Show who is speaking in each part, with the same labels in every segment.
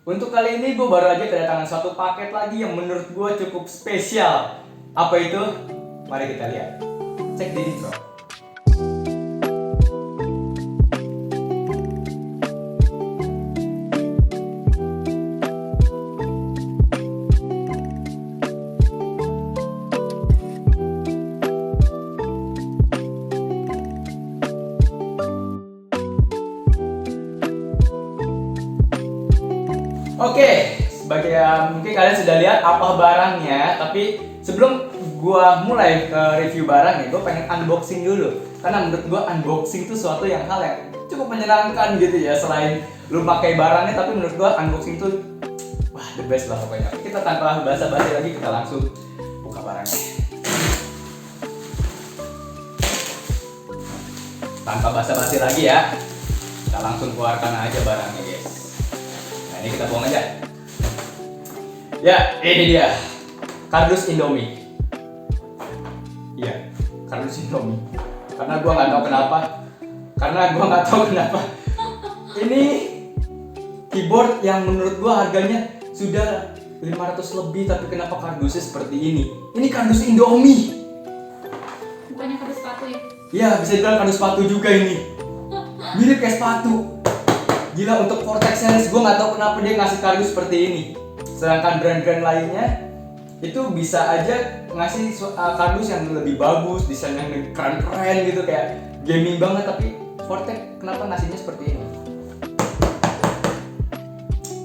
Speaker 1: Untuk kali ini gue baru aja kedatangan satu paket lagi yang menurut gue cukup spesial. Apa itu? Mari kita lihat. Cek di intro. Oke, sebagai mungkin kalian sudah lihat apa barangnya, tapi sebelum gua mulai ke review barangnya, gua pengen unboxing dulu. Karena menurut gua unboxing itu suatu yang hal yang cukup menyenangkan gitu ya. Selain lu pakai barangnya, tapi menurut gua unboxing itu wah the best lah pokoknya. Kita tanpa basa-basi lagi, kita langsung buka barangnya. Tanpa basa-basi lagi ya, kita langsung keluarkan aja barangnya guys. Nah ini kita buang aja. Ya, ini dia kardus Indomie. Iya, kardus Indomie. Karena gua nggak tahu kenapa. Ini keyboard yang menurut gua harganya sudah 500 lebih, tapi kenapa kardusnya seperti ini? Ini kardus Indomie.
Speaker 2: Bukannya kardus sepatu ya?
Speaker 1: Iya, bisa dibilang kardus sepatu juga ini. Mirip kayak sepatu. Gila, untuk Vortex series gue nggak tahu kenapa dia ngasih kardus seperti ini. Sedangkan brand-brand lainnya itu bisa aja ngasih kardus yang lebih bagus, desain yang keren-keren gitu, kayak gaming banget. Tapi Vortex kenapa ngasihnya seperti ini?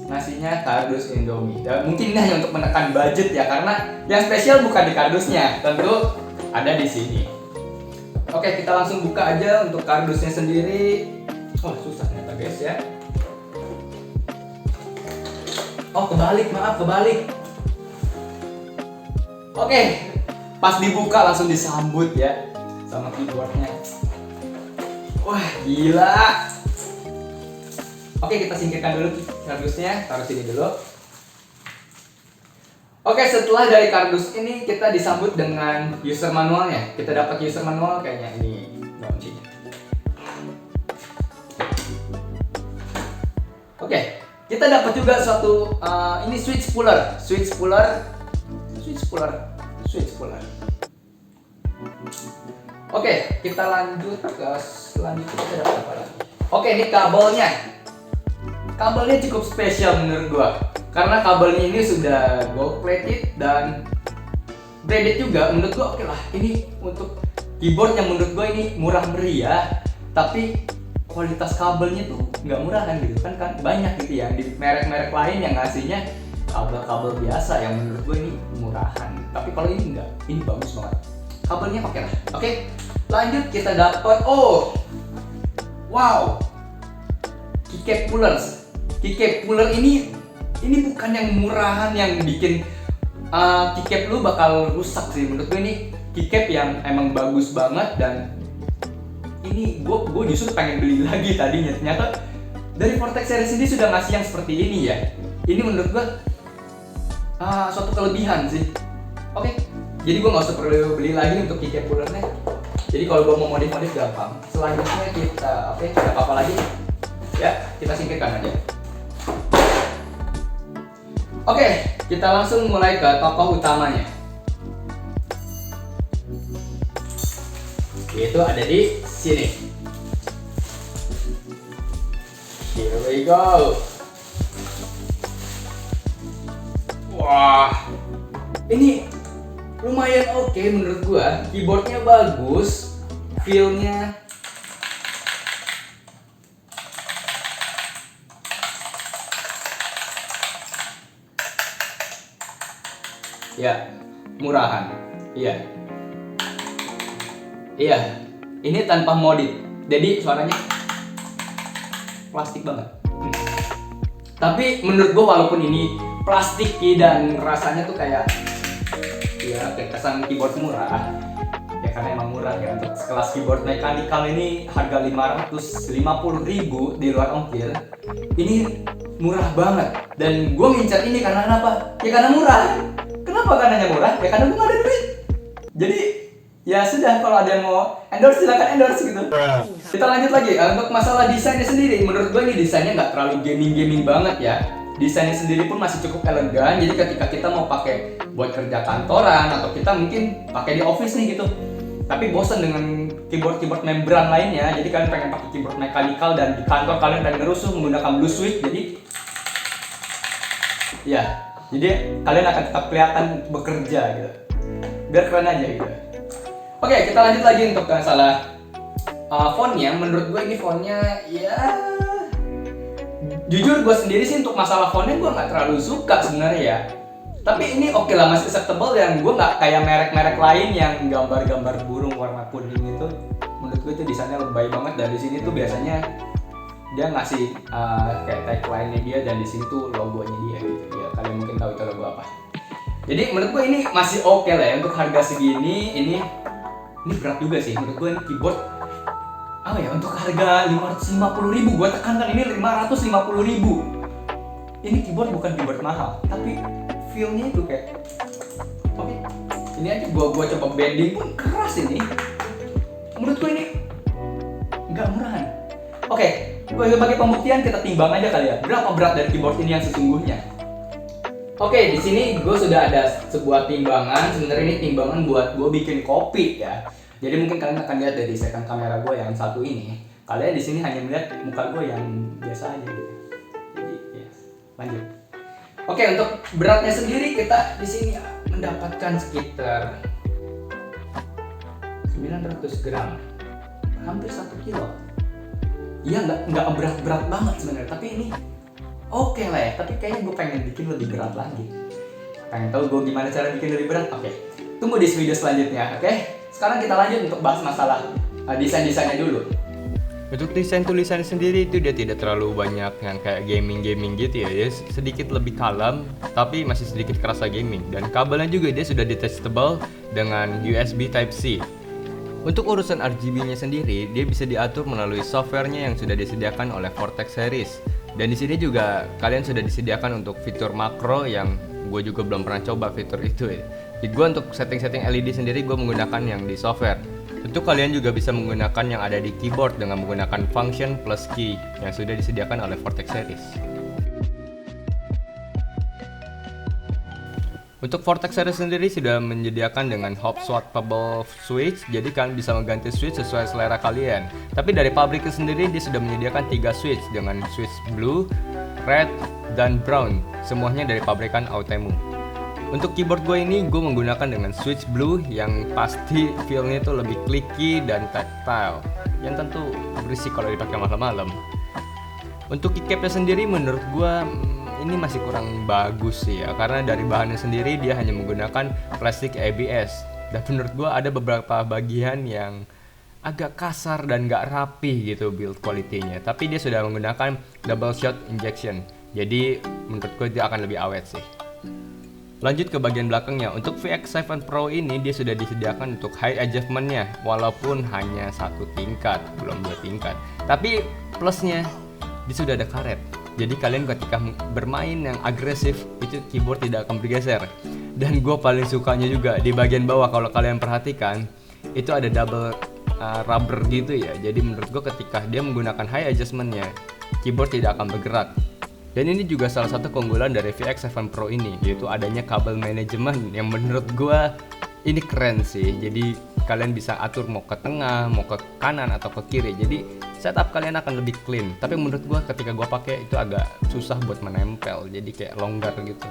Speaker 1: Ngasihnya kardus Indomie. Dan mungkin ini hanya untuk menekan budget ya, karena yang spesial bukan di kardusnya, tentu ada di sini. Oke, kita langsung buka aja untuk kardusnya sendiri. Oh, susah ternyata guys ya. Oh, kebalik. Oke, pas dibuka langsung disambut ya sama keyboardnya. Wah, gila. Oke, kita singkirkan dulu kardusnya, taruh sini dulu. Oke, setelah dari kardus ini kita disambut dengan user manualnya. Kita dapat user manual kayaknya ini kuncinya. Oke, kita dapat juga suatu ini switch puller. Oke, kita lanjut ke selanjutnya. Kita dapat apa lagi? Oke, ini kabelnya. Kabelnya cukup spesial menurut gua, karena kabelnya ini sudah gold plated dan braided juga. Menurut gua oke lah. Ini untuk keyboard yang menurut gua ini murah meriah, tapi kualitas kabelnya tuh nggak murah kan gitu kan banyak gitu ya di merek-merek lain yang ngasihnya kabel-kabel biasa yang menurut gue ini murahan, tapi kalau ini enggak, ini bagus banget kabelnya. Oke lah. Oke, lanjut kita dapat wow, keycap puller ini bukan yang murahan yang bikin keycap lu bakal rusak sih. Menurut gue ini keycap yang emang bagus banget, dan ini gue justru pengen beli lagi tadinya. Ternyata dari Vortex series ini sudah ngasih yang seperti ini ya. Ini menurut gue suatu kelebihan sih. Oke, jadi gue nggak usah perlu beli lagi untuk keycap pullernya. Jadi kalau gue mau modif gampang. Selanjutnya kita ada apa lagi? Ya, kita singkirkan aja. Oke, kita langsung mulai ke tokoh utamanya. Itu ada di sini. Here we go. Wah, ini lumayan oke menurut gua. Keyboardnya bagus, feel-nya ya murahan. Iya, ini tanpa modif, jadi suaranya plastik banget. Tapi menurut gua walaupun ini plastik dan rasanya tuh kayak kesan keyboard murah, ya karena emang murah ya. Untuk sekelas keyboard mechanical ini harga 550.000 di luar ongkir, ini murah banget. Dan gua ngincar ini karena kenapa? Ya karena murah. Kenapa karenanya murah? Ya karena gua gak ada duit. Jadi ya sudah, kalau ada yang mau endorse silakan endorse gitu. Kita lanjut lagi untuk masalah desainnya sendiri. Menurut gue ini desainnya nggak terlalu gaming banget ya. desainnya sendiri pun masih cukup elegan. Jadi ketika kita mau pakai buat kerja kantoran atau kita mungkin pakai di office nih gitu, tapi bosan dengan keyboard membran lainnya, jadi kalian pengen pakai keyboard mechanical dan di kantor kalian pengen ngerusuh menggunakan blue switch, jadi kalian akan tetap kelihatan bekerja gitu, biar keren aja gitu. Oke, kita lanjut lagi untuk masalah fontnya. Menurut gue ini fontnya ya, jujur gue sendiri sih untuk masalah fontnya gue nggak terlalu suka sebenarnya ya. Tapi ini oke lah, masih acceptable, dan gue nggak kayak merek-merek lain yang gambar-gambar burung warna kuning itu. Menurut gue itu desainnya lebay banget, dan di sini tuh biasanya dia ngasih kayak tagline-nya dia, dan di sini tuh logonya dia gitu. Ya kalian mungkin tahu itu logo apa. Jadi menurut gue ini masih oke lah ya untuk harga segini. Ini berat juga sih menurut gue, ini keyboard untuk harga 550.000, gue tekankan ini 550.000. Ini keyboard bukan keyboard mahal, tapi feel-nya itu kayak oke. Ini aja gua coba bending pun keras ini. Menurut gue ini nggak murahan. Oke, sebagai pembuktian kita timbang aja kali ya, berapa berat dari keyboard ini yang sesungguhnya. Oke, di sini gue sudah ada sebuah timbangan. Sebenarnya ini timbangan buat gue bikin kopi ya. Jadi mungkin kalian akan lihat dari second kamera gue yang satu ini. Kalian di sini hanya melihat muka gue yang biasa aja gitu. Jadi ya, lanjut. Oke, untuk beratnya sendiri kita di sini mendapatkan sekitar 900 gram, hampir 1 kilo. Iya, nggak berat-berat banget sebenarnya, tapi ini oke lah ya. Tapi kayaknya gue pengen bikin lebih berat lagi. Pengen tahu gue gimana cara bikin lebih berat? Oke, tunggu di video selanjutnya. Oke, sekarang kita lanjut untuk bahas masalah desain-desainnya dulu.
Speaker 3: Untuk desain tulisannya sendiri itu dia tidak terlalu banyak yang kayak gaming gitu ya. Dia sedikit lebih kalem tapi masih sedikit kerasa gaming, dan kabelnya juga dia sudah detachable dengan USB Type-C. Untuk urusan RGB-nya sendiri dia bisa diatur melalui softwarenya yang sudah disediakan oleh Vortex series. Dan di sini juga kalian sudah disediakan untuk fitur makro yang gue juga belum pernah coba fitur itu ya. Jadi gue untuk setting-setting LED sendiri gue menggunakan yang di software. Tentu kalian juga bisa menggunakan yang ada di keyboard dengan menggunakan function plus key yang sudah disediakan oleh Vortex series. Untuk Vortex series sendiri sudah menyediakan dengan hop swappable switch, jadi kalian bisa mengganti switch sesuai selera kalian. Tapi dari pabriknya sendiri dia sudah menyediakan 3 switch dengan switch blue, red, dan brown, semuanya dari pabrikan Autemu. Untuk keyboard gue ini gue menggunakan dengan switch blue yang pasti feel-nya itu lebih clicky dan tactile, yang tentu berisik kalau dipakai malam-malam. Untuk keycapnya sendiri menurut gue ini masih kurang bagus sih ya, karena dari bahannya sendiri dia hanya menggunakan plastik ABS, dan menurut gue ada beberapa bagian yang agak kasar dan gak rapi gitu build quality-nya. Tapi dia sudah menggunakan double shot injection, jadi menurut gue dia akan lebih awet sih. Lanjut ke bagian belakangnya. Untuk VX7 Pro ini dia sudah disediakan untuk high adjustment-nya, walaupun hanya 1 tingkat, belum 2 tingkat. Tapi plusnya dia sudah ada karet. Jadi kalian ketika bermain yang agresif itu keyboard tidak akan bergeser. Dan gue paling sukanya juga di bagian bawah, kalau kalian perhatikan itu ada double rubber gitu ya. Jadi menurut gue ketika dia menggunakan high adjustment-nya, keyboard tidak akan bergerak. Dan ini juga salah satu keunggulan dari VX7 Pro ini, yaitu adanya kabel manajemen yang menurut gua ini keren sih. Jadi kalian bisa atur mau ke tengah, mau ke kanan atau ke kiri. Jadi setup kalian akan lebih clean. Tapi menurut gua ketika gua pakai itu agak susah buat menempel. Jadi kayak longgar gitu.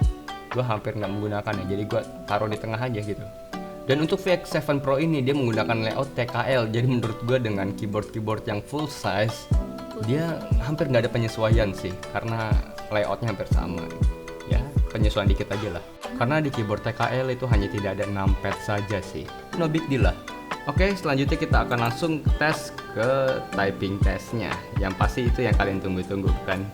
Speaker 3: Gua hampir nggak menggunakannya. Jadi gua taruh di tengah aja gitu. Dan untuk VX7 Pro ini dia menggunakan layout TKL. Jadi menurut gua dengan keyboard yang full size dia hampir nggak ada penyesuaian sih, karena layoutnya hampir sama ya, penyesuaian dikit aja lah, karena di keyboard TKL itu hanya tidak ada numpad saja sih, no big deal lah. Oke, selanjutnya kita akan langsung tes ke typing testnya, yang pasti itu yang kalian tunggu-tunggu kan.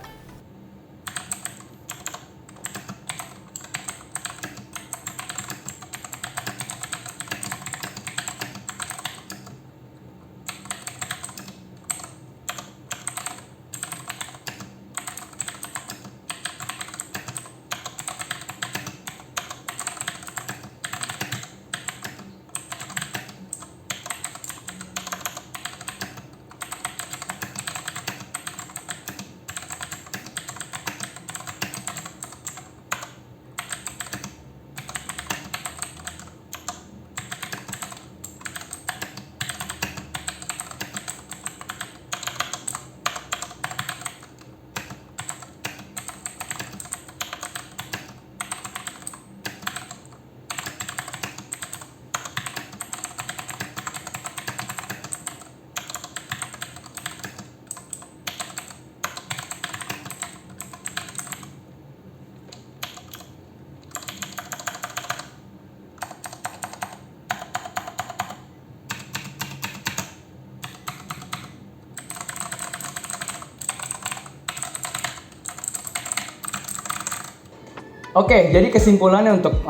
Speaker 1: Oke, jadi kesimpulannya untuk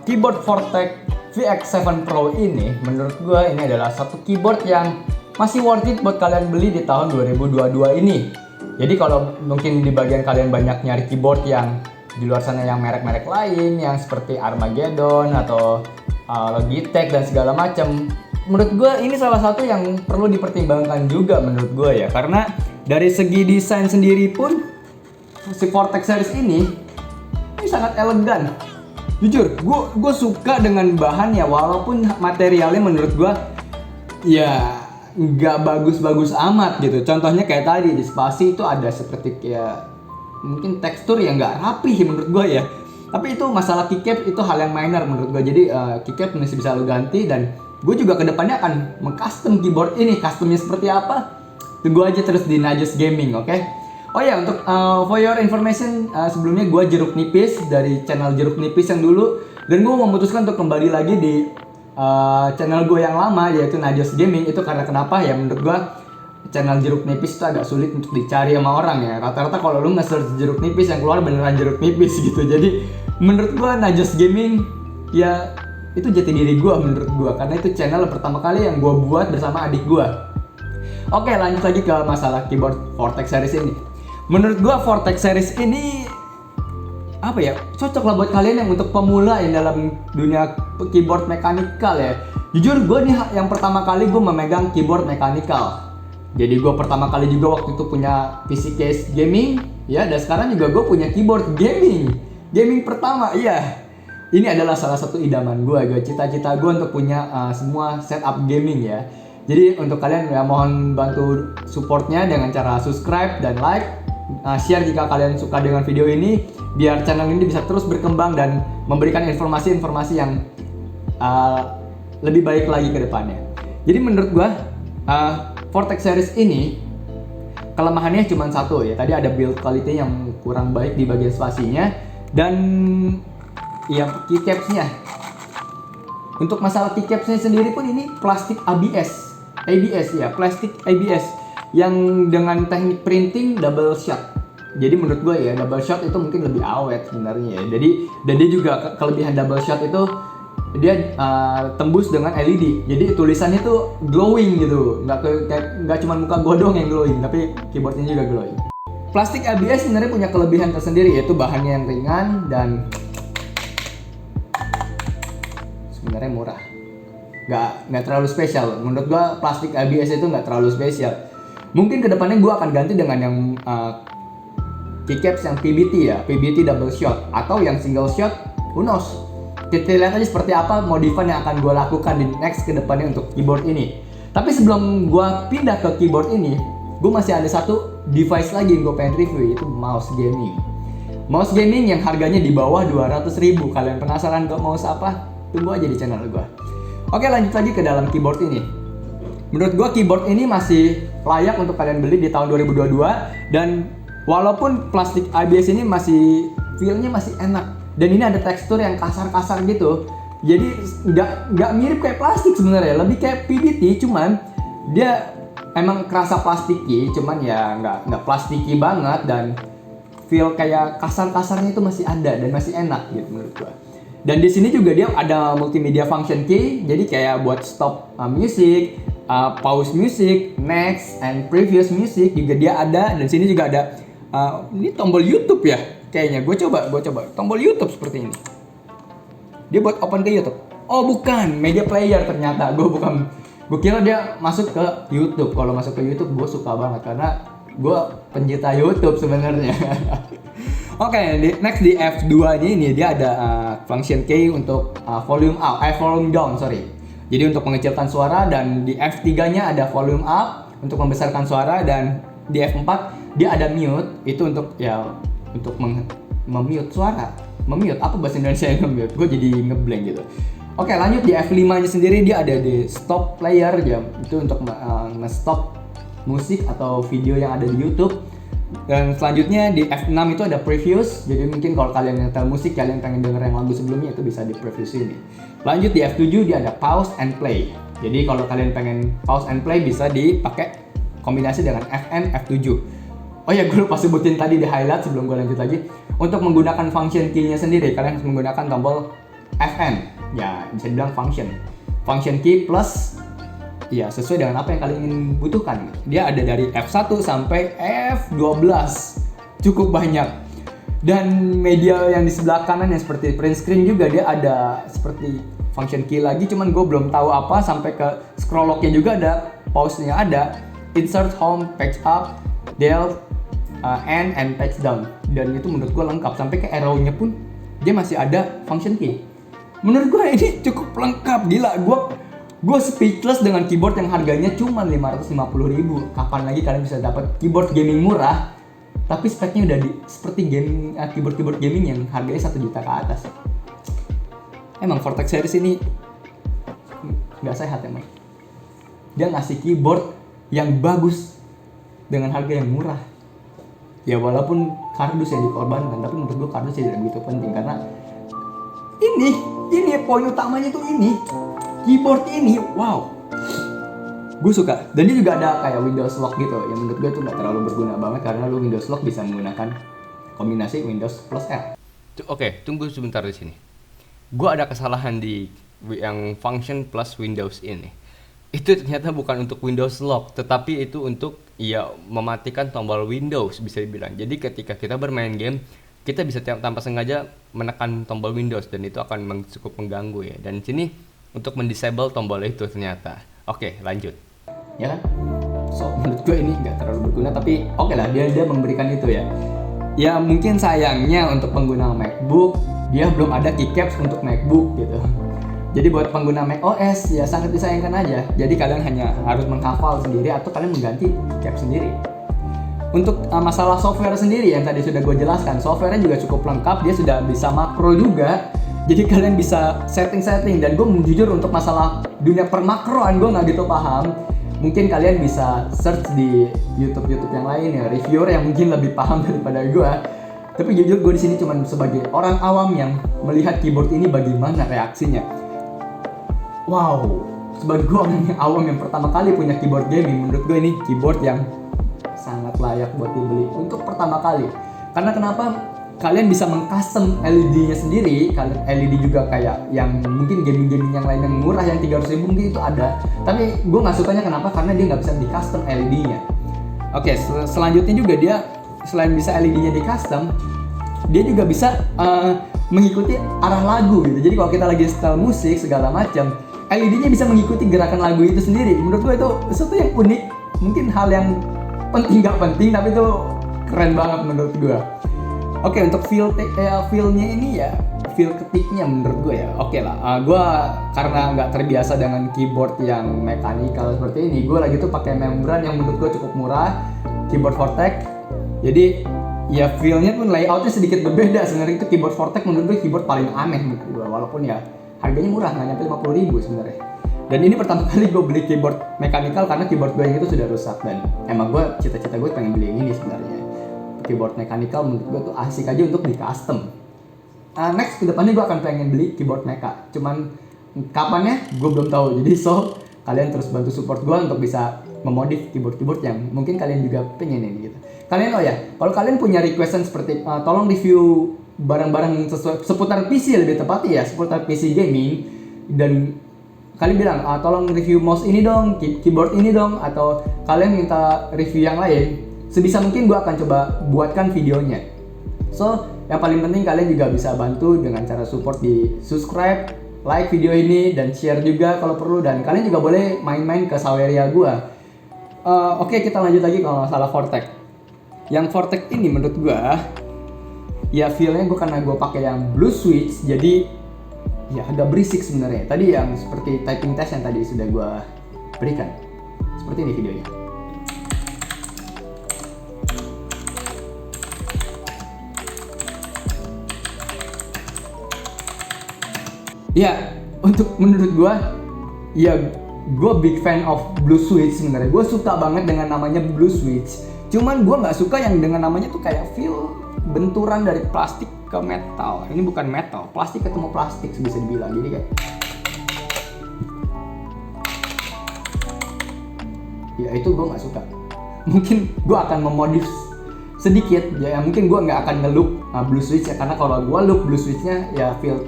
Speaker 1: keyboard Vortex VX7 Pro ini, menurut gue ini adalah satu keyboard yang masih worth it buat kalian beli di tahun 2022 ini. Jadi kalau mungkin di bagian kalian banyak nyari keyboard yang di luar sana yang merek-merek lain, yang seperti Armageddon atau Logitech dan segala macam, menurut gue ini salah satu yang perlu dipertimbangkan juga menurut gue ya. Karena dari segi desain sendiri pun si Vortex series ini sangat elegan. Jujur, gue suka dengan bahannya walaupun materialnya menurut gue ya nggak bagus-bagus amat gitu. Contohnya kayak tadi di spasi itu ada seperti kayak mungkin tekstur yang nggak rapi menurut gue ya. Tapi itu masalah keycap itu hal yang minor menurut gue. Jadi keycap masih bisa lo ganti dan gue juga kedepannya akan mengcustom keyboard ini. Customnya seperti apa? Tunggu aja terus di Najos Gaming, oke? Oh ya, untuk for your information, sebelumnya gue Jeruk Nipis dari channel Jeruk Nipis yang dulu, dan gue memutuskan untuk kembali lagi di channel gue yang lama yaitu Najos Gaming. Itu karena kenapa ya, menurut gue channel Jeruk Nipis itu agak sulit untuk dicari sama orang ya. Rata-rata kalau lu nge-search Jeruk Nipis yang keluar beneran Jeruk Nipis gitu. Jadi menurut gue Najos Gaming ya itu jati diri gue menurut gue, karena itu channel pertama kali yang gue buat bersama adik gue. Oke, lanjut lagi ke masalah keyboard Vortex series ini. Menurut gua Vortex series ini apa ya, cocok lah buat kalian yang untuk pemula yang dalam dunia keyboard mekanikal ya. Jujur gua nih yang pertama kali gua memegang keyboard mekanikal. Jadi gua pertama kali juga waktu itu punya PC case gaming ya, dan sekarang juga gua punya keyboard gaming pertama. Iya, ini adalah salah satu idaman gua cita-cita gua untuk punya semua setup gaming ya. Jadi untuk kalian ya mohon bantu supportnya dengan cara subscribe dan like, share jika kalian suka dengan video ini, biar channel ini bisa terus berkembang dan memberikan informasi-informasi yang lebih baik lagi ke depannya. Jadi menurut gua Vortex series ini kelemahannya cuma satu ya. Tadi ada build quality yang kurang baik di bagian spasinya dan ya keycapsnya. Untuk masalah keycapsnya sendiri pun ini plastik ABS ya, plastik ABS yang dengan teknik printing double shot. Jadi menurut gue ya double shot itu mungkin lebih awet sebenarnya ya. Jadi dan dia juga kelebihan double shot itu dia tembus dengan LED. Jadi tulisannya tuh glowing gitu. Nggak cuma muka gue doang yang glowing, tapi keyboardnya juga glowing. Plastik ABS sebenarnya punya kelebihan tersendiri, yaitu bahannya yang ringan dan sebenarnya murah. Nggak terlalu spesial. Menurut gua plastik ABS itu nggak terlalu spesial. Mungkin kedepannya gua akan ganti dengan yang keycaps yang PBT ya, PBT double shot atau yang single shot. Who knows? Kita lihat aja seperti apa modifan yang akan gua lakukan di next kedepannya untuk keyboard ini. Tapi sebelum gua pindah ke keyboard ini, gua masih ada satu device lagi yang gua pengen review, yaitu mouse gaming. Mouse gaming yang harganya di bawah 200.000. Kalian penasaran ke mouse apa? Tunggu aja di channel gua. Oke, lanjut lagi ke dalam keyboard ini. Menurut gua keyboard ini masih layak untuk kalian beli di tahun 2022, dan walaupun plastik ABS ini masih feel-nya masih enak dan ini ada tekstur yang kasar-kasar gitu. Jadi nggak mirip kayak plastik sebenarnya, lebih kayak PBT, cuman dia emang kerasa plastiki, cuman ya nggak plastiki banget dan feel kayak kasar-kasarnya itu masih ada dan masih enak gitu menurut gua. Dan di sini juga dia ada multimedia function key, jadi kayak buat stop music, pause music, next, and previous music juga dia ada. Dan sini juga ada ini tombol YouTube ya, kayaknya. Gue coba tombol YouTube seperti ini. Dia buat open ke YouTube. Oh bukan, media player ternyata. Gue kira dia masuk ke YouTube. Kalau masuk ke YouTube gue suka banget karena gue pencinta YouTube sebenarnya. Oke, next di F2 ini dia ada function key untuk volume up, volume down, sorry. Jadi untuk mengecilkan suara, dan di F3-nya ada volume up untuk membesarkan suara, dan di F4 dia ada mute, itu untuk memute suara. Memute, apa bahasa Indonesia yang memute? Gue jadi ngeblank gitu. Oke, lanjut di F5-nya sendiri dia ada di stop player ya, itu untuk nge-stop musik atau video yang ada di YouTube. Dan selanjutnya di F6 itu ada previews, jadi mungkin kalau kalian nyetel musik, kalian pengen denger yang lagu sebelumnya, itu bisa di preview sini. Lanjut di F7 dia ada pause and play, jadi kalau kalian pengen pause and play bisa dipakai kombinasi dengan Fn, F7. Oh ya, gue lupa sebutin tadi di highlight sebelum gue lanjut lagi. Untuk menggunakan function key-nya sendiri, kalian harus menggunakan tombol Fn. Ya, bisa dibilang function key plus ya sesuai dengan apa yang kalian ingin butuhkan. Dia ada dari F1 sampai F12. Cukup banyak. Dan media yang di sebelah kanan yang seperti print screen juga dia ada seperti function key lagi, cuman gue belum tahu apa, sampai ke scroll lock-nya juga ada, pause-nya ada, insert home, page up, del, end, and page down. Dan itu menurut gue lengkap, sampai ke arrow-nya pun dia masih ada function key. Menurut gue ini cukup lengkap, gila. Gue speechless dengan keyboard yang harganya cuma 550.000. Kapan lagi kalian bisa dapat keyboard gaming murah tapi speknya udah seperti keyboard gaming yang harganya 1 juta ke atas. Emang Vortex series ini nggak sehat emang. Dia ngasih keyboard yang bagus dengan harga yang murah. Ya walaupun kardus yang dikorbankan, tapi menurut gue kardus tidak begitu penting karena ini poin utamanya tuh ini. Keyboard ini, wow, gue suka. Dan dia juga ada kayak Windows Lock gitu, yang menurut gue tuh nggak terlalu berguna banget karena lu Windows Lock bisa menggunakan kombinasi Windows plus R.
Speaker 3: Oke, tunggu sebentar di sini. Gue ada kesalahan di yang function plus Windows ini. Itu ternyata bukan untuk Windows Lock, tetapi itu untuk ya mematikan tombol Windows bisa dibilang. Jadi ketika kita bermain game, kita bisa tanpa sengaja menekan tombol Windows dan itu akan cukup mengganggu ya. Dan sini untuk mendisable tombol itu ternyata. Oke, lanjut.
Speaker 1: Ya kan? So, menurut gue ini nggak terlalu berguna, tapi oke lah, dia memberikan itu ya. Ya mungkin sayangnya untuk pengguna MacBook, dia belum ada keycaps untuk MacBook gitu. Jadi buat pengguna macOS ya sangat disayangkan aja. Jadi kalian hanya harus menghafal sendiri atau kalian mengganti keycap sendiri. Untuk masalah software sendiri yang tadi sudah gue jelaskan, softwarenya juga cukup lengkap, dia sudah bisa makro juga. Jadi kalian bisa setting-setting, dan gue jujur untuk masalah dunia permakroan gue nggak gitu paham. Mungkin kalian bisa search di YouTube yang lain ya, reviewer yang mungkin lebih paham daripada gue. Tapi jujur gue di sini cuma sebagai orang awam yang melihat keyboard ini bagaimana reaksinya. Wow, sebagai gue orang yang awam yang pertama kali punya keyboard gaming, menurut gue ini keyboard yang sangat layak buat dibeli untuk pertama kali. Karena kenapa? Kalian bisa mengcustom LED-nya sendiri. Kalian LED juga kayak yang mungkin gaming-gaming yang lain yang murah yang 300.000 mungkin itu ada. Tapi gue nggak sukanya kenapa? Karena dia nggak bisa di-custom LED-nya. Oke, selanjutnya juga dia selain bisa LED-nya di-custom, dia juga bisa mengikuti arah lagu gitu. Jadi kalau kita lagi setel musik segala macam, LED-nya bisa mengikuti gerakan lagu itu sendiri. Menurut gue itu sesuatu yang unik. Mungkin hal yang penting nggak penting, tapi itu keren banget menurut gue. Oke, untuk feel-nya ini ya, feel ketiknya menurut gue ya oke lah. Gue karena nggak terbiasa dengan keyboard yang mechanical seperti ini, gue lagi tuh pakai membran yang menurut gue cukup murah, keyboard Vortex. Jadi ya feel-nya pun layoutnya sedikit berbeda. Sebenarnya itu keyboard Vortex menurut gue keyboard paling aneh menurut gue, walaupun ya harganya murah, nggak nyampe 50.000 sebenarnya. Dan ini pertama kali gue beli keyboard mechanical karena keyboard gue yang itu sudah rusak, dan emang gue cita-cita gue pengen beli yang ini sebenarnya. Keyboard mechanical menurut gue tuh asik aja untuk di custom. Next kedepannya gue akan pengen beli keyboard mecha, cuman kapannya gue belum tahu. Jadi kalian terus bantu support gue untuk bisa memodif keyboard yang mungkin kalian juga pengen ini gitu. Kalian kalau kalian punya requestan seperti tolong review barang-barang seputar PC lebih tepatnya ya, seputar PC gaming, dan kalian bilang tolong review mouse ini dong, keyboard ini dong, atau kalian minta review yang lain, sebisa mungkin gue akan coba buatkan videonya. So, yang paling penting kalian juga bisa bantu dengan cara support di subscribe, like video ini, dan share juga kalau perlu. Dan kalian juga boleh main-main ke Saweria gue. Oke, kita lanjut lagi kalau masalah Vortex. Yang Vortex ini menurut gue, ya feel-nya karena gue pakai yang blue switch, jadi ya agak berisik sebenarnya. Tadi yang seperti typing test yang tadi sudah gue berikan. Seperti ini videonya. Ya, untuk menurut gue, ya gue big fan of blue switch sebenarnya. Gue suka banget dengan namanya blue switch. Cuman gue nggak suka yang dengan namanya tuh kayak feel benturan dari plastik ke metal. Ini bukan metal, plastik ketemu plastik bisa dibilang. Jadi kayak, ya itu gue nggak suka. Mungkin gue akan memodif sedikit ya, mungkin gue nggak akan nge-loop blue switch ya, karena kalau gue loop blue switchnya ya feel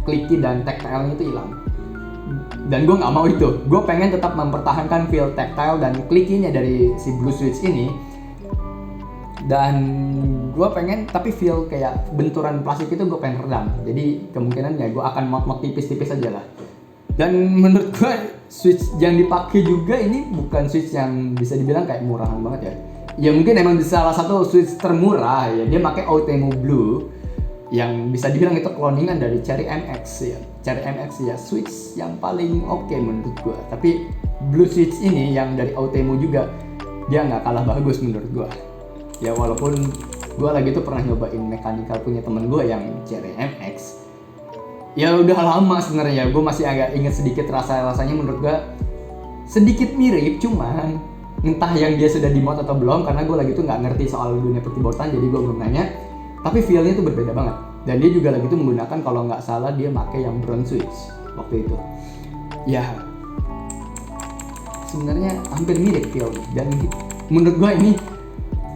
Speaker 1: clicky dan tactile-nya itu hilang. Dan gue nggak mau itu, gue pengen tetap mempertahankan feel tactile dan clicky-nya dari si blue switch ini. Dan gue pengen tapi feel kayak benturan plastik itu gue pengen redam. Jadi kemungkinan ya gue akan mod tipis-tipis aja lah. Dan menurut gue switch yang dipakai juga ini bukan switch yang bisa dibilang kayak murahan banget ya. Ya mungkin emang salah satu switch termurah ya, dia pakai Outemu Blue yang bisa dibilang itu cloningan dari Cherry MX ya. Cherry MX ya switch yang paling oke menurut gue. Tapi blue switch ini yang dari Outemu juga dia nggak kalah bagus menurut gue. Ya walaupun gue lagi tuh pernah nyobain mechanical punya temen gue yang Cherry MX. Ya udah lama sebenarnya, gue masih agak inget sedikit rasanya menurut gue sedikit mirip, cuman entah yang dia sudah di mod atau belum, karena gue lagi tuh nggak ngerti soal dunia keyboardan, jadi gue belum nanya. Tapi feel-nya tuh berbeda banget. Dan dia juga lagi tuh menggunakan, kalau nggak salah dia pakai yang brown switch waktu itu. Ya sebenarnya hampir mirip feel-nya. Dan menurut gue ini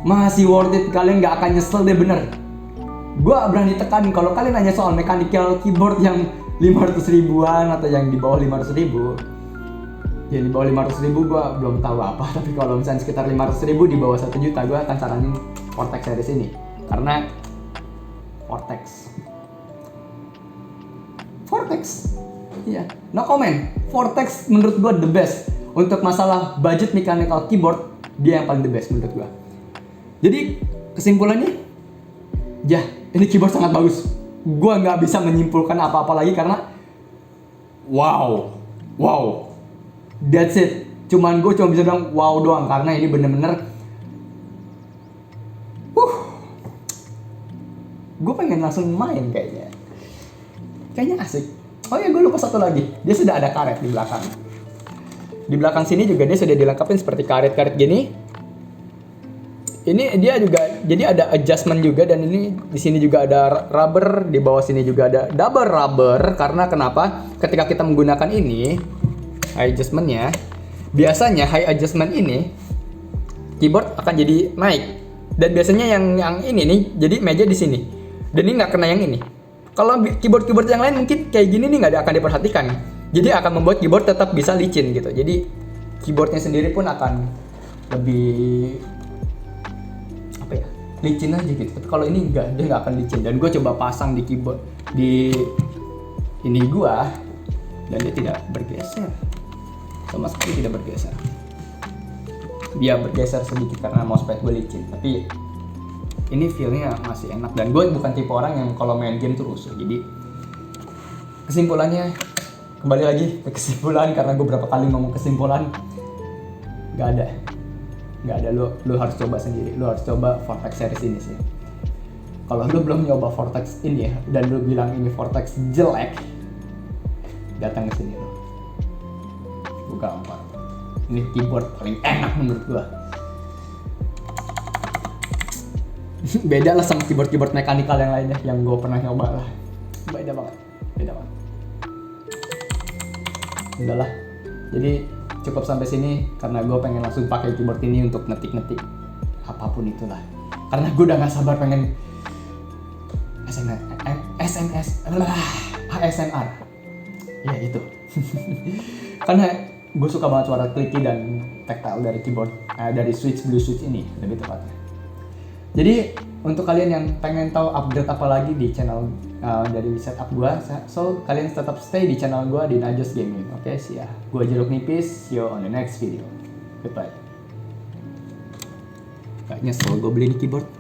Speaker 1: masih worth it, kalian nggak akan nyesel deh bener. Gue berani tekan kalau kalian nanya soal mechanical keyboard yang 500 ribuan atau yang di bawah 500 ribu. Ya di bawah 500 ribu gue belum tahu apa, tapi kalau misalnya sekitar 500 ribu di bawah 1 juta gue akan saranin Vortex series ini. Karena Vortex, iya, no comment. Vortex menurut gue the best. Untuk masalah budget mechanical keyboard, dia yang paling the best menurut gue. Jadi kesimpulannya, ya ini keyboard sangat bagus. Gue nggak bisa menyimpulkan apa-apa lagi karena wow, that's it. Cuman gue cuma bisa bilang wow doang karena ini bener-bener gue pengen langsung main kayaknya asik. Oh ya, gue lupa satu lagi, dia sudah ada karet di belakang. Di belakang sini juga dia sudah dilengkapin seperti karet-karet gini. Ini dia juga jadi ada adjustment juga, dan ini di sini juga ada rubber, di bawah sini juga ada double rubber. Karena kenapa? Ketika kita menggunakan ini high adjustmentnya, biasanya high adjustment ini keyboard akan jadi naik, dan biasanya yang ini nih jadi meja di sini. Dan ini nggak kena yang ini. Kalau keyboard yang lain mungkin kayak gini nih nggak akan diperhatikan. Jadi akan membuat keyboard tetap bisa licin gitu. Jadi keyboardnya sendiri pun akan lebih licin aja gitu. Tapi kalau ini enggak, dia nggak akan licin. Dan gue coba pasang di keyboard di ini gua, dan dia tidak bergeser, sama sekali tidak bergeser. Dia bergeser sedikit karena mousepad gue licin, tapi ini feelnya masih enak. Dan gue bukan tipe orang yang kalau main game tuh rusuh. Jadi kesimpulannya, kembali lagi ke kesimpulan, karena gue berapa kali ngomong kesimpulan, nggak ada. Lu harus coba sendiri. Lu harus coba Vortex series ini sih. Kalau lu belum nyoba Vortex ini ya, dan lu bilang ini Vortex jelek, datang ke sini lu. Gue gampang. Ini keyboard paling enak menurut gua. Beda lah sama keyboard mechanical yang lainnya yang gue pernah nyoba lah. Beda banget. Udahlah. Jadi cukup sampai sini karena gue pengen langsung pakai keyboard ini untuk ngetik apapun itulah. Karena gue udah gak sabar pengen ASMR. Ya itu. Karena gue suka banget suara clicky dan tactile dari keyboard, dari blue switch ini lebih tepatnya. Jadi untuk kalian yang pengen tahu update apa lagi di channel dari setup gue, so kalian tetap stay di channel gue di Najos Gaming. Oke, see ya. Gue Jeruk Nipis, see you on the next video. Goodbye. Gak nyesel gue beli di keyboard.